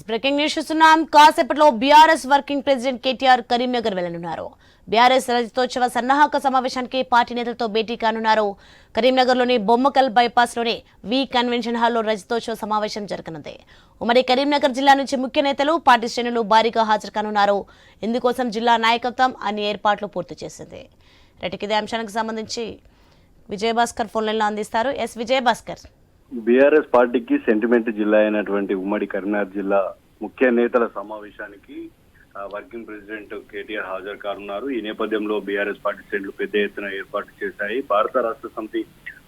Breaking news చూస్తున్నాం. కాసేపట్లో BRS working president KTR Karimnagar వెళ్లనున్నారు. బీఆర్ఎస్ రజతోత్సవ సన్నాహక సమావేశానికి పార్టీ నేతలతో భేటీ కానున్నారు. కరీంనగర్లోని బొమ్మకల్ బైపాస్లోని వి కన్వెన్షన్ హాల్లో రజతోత్సవ సమావేశం జరగనుంది. ఉమ్మడి కరీంనగర్ జిల్లా నుంచి ముఖ్య నేతలు, పార్టీ శ్రేణులు భారీగా హాజరు కానున్నారు. ఇందుకోసం జిల్లా నాయకత్వం అన్ని ఏర్పాట్లు పూర్తి చేసింది. ఇదే అంశానికి సంబంధించి విజయభాస్కర్ ఫోన్ లైన్లో అందిస్తారు. విజయభాస్కర్. బీఆర్ఎస్ పార్టీకి సెంటిమెంట్ జిల్లా అయినటువంటి ఉమ్మడి కరీంనగర్ జిల్లా ముఖ్య నేతల సమావేశానికి వర్కింగ్ ప్రెసిడెంట్ కేటీఆర్ హాజరు కానున్నారు. ఈ నేపథ్యంలో బీఆర్ఎస్ పార్టీ శ్రేణులు పెద్ద ఎత్తున ఏర్పాటు చేశాయి. భారత రాష్ట్ర సమితి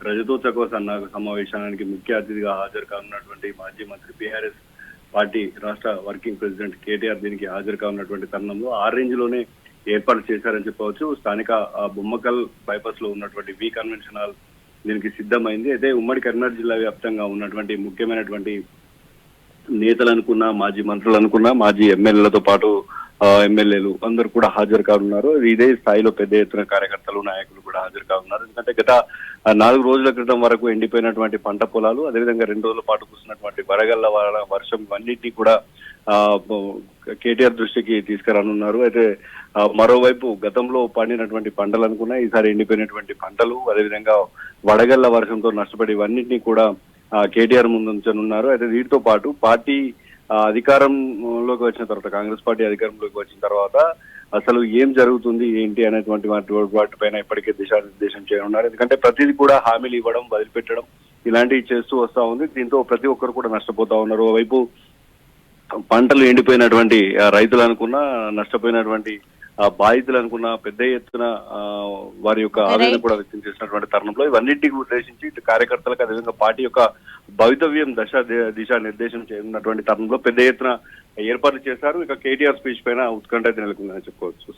రజతోత్సవ సన్నాహక సమావేశానికి ముఖ్య అతిథిగా హాజరు కానున్నటువంటి మాజీ మంత్రి బీఆర్ఎస్ పార్టీ రాష్ట్ర వర్కింగ్ ప్రెసిడెంట్ కేటీఆర్ దీనికి హాజరు కానున్నటువంటి తరుణంలో ఆ రేంజ్ లోనే ఏర్పాటు చేశారని చెప్పవచ్చు. స్థానిక బొమ్మకల్ బైపాస్ లో ఉన్నటువంటి వి కన్వెన్షన్ హాల్ దీనికి సిద్ధమైంది. అయితే ఉమ్మడి కరీంనగర్ జిల్లా వ్యాప్తంగా ఉన్నటువంటి ముఖ్యమైనటువంటి నేతలు అనుకున్నా, మాజీ మంత్రులు అనుకున్నా, మాజీ ఎమ్మెల్యేలతో పాటు ఎమ్మెల్యేలు అందరూ కూడా హాజరు కానున్నారు. ఇదే స్థాయిలో పెద్ద ఎత్తున కార్యకర్తలు, నాయకులు కూడా హాజరు కానున్నారు. ఎందుకంటే గత 4 రోజుల క్రితం వరకు ఎండిపోయినటువంటి పంట పొలాలు, అదేవిధంగా 2 రోజుల పాటు కురిసినటువంటి వడగళ్ల వర్షం ఇవన్నిటినీ కూడా కేటీఆర్ దృష్టికి తీసుకురానున్నారు. అయితే మరోవైపు గతంలో పండినటువంటి పంటలు అనుకున్నా, ఈసారి ఎండిపోయినటువంటి పంటలు, అదేవిధంగా వడగళ్ల వర్షంతో నష్టపడి ఇవన్నింటినీ కూడా కేటీఆర్ ముందు ఉంచనున్నారు. అయితే వీటితో పాటు పార్టీ అధికారంలోకి వచ్చిన తర్వాత, కాంగ్రెస్ పార్టీ అధికారంలోకి వచ్చిన తర్వాత అసలు ఏం జరుగుతుంది ఏంటి అనేటువంటి వాటిపైన ఇప్పటికే దిశానిర్దేశం చేయనున్నారు. ఎందుకంటే ప్రతిదీ కూడా హామీలు ఇవ్వడం, వదిలిపెట్టడం ఇలాంటివి చేస్తూ వస్తా ఉంది. దీంతో ప్రతి ఒక్కరు కూడా నష్టపోతా ఉన్నారు. ఓవైపు పంటలు ఎండిపోయినటువంటి రైతులు అనుకున్నా, నష్టపోయినటువంటి బాధితులు అనుకున్న పెద్ద ఎత్తున వారి యొక్క ఆవేదన కూడా వ్యక్తం చేసినటువంటి తరుణంలో ఇవన్నింటికి ఉద్దేశించి ఇటు కార్యకర్తలకు, అదేవిధంగా పార్టీ యొక్క భవితవ్యం దిశా నిర్దేశం చేయనున్నటువంటి తరుణంలో పెద్ద ఎత్తున ఏర్పాట్లు చేశారు. ఇక కేటీఆర్ స్పీచ్ పైన ఉత్కంఠ అయితే నెలకొందని చెప్పుకోవచ్చు.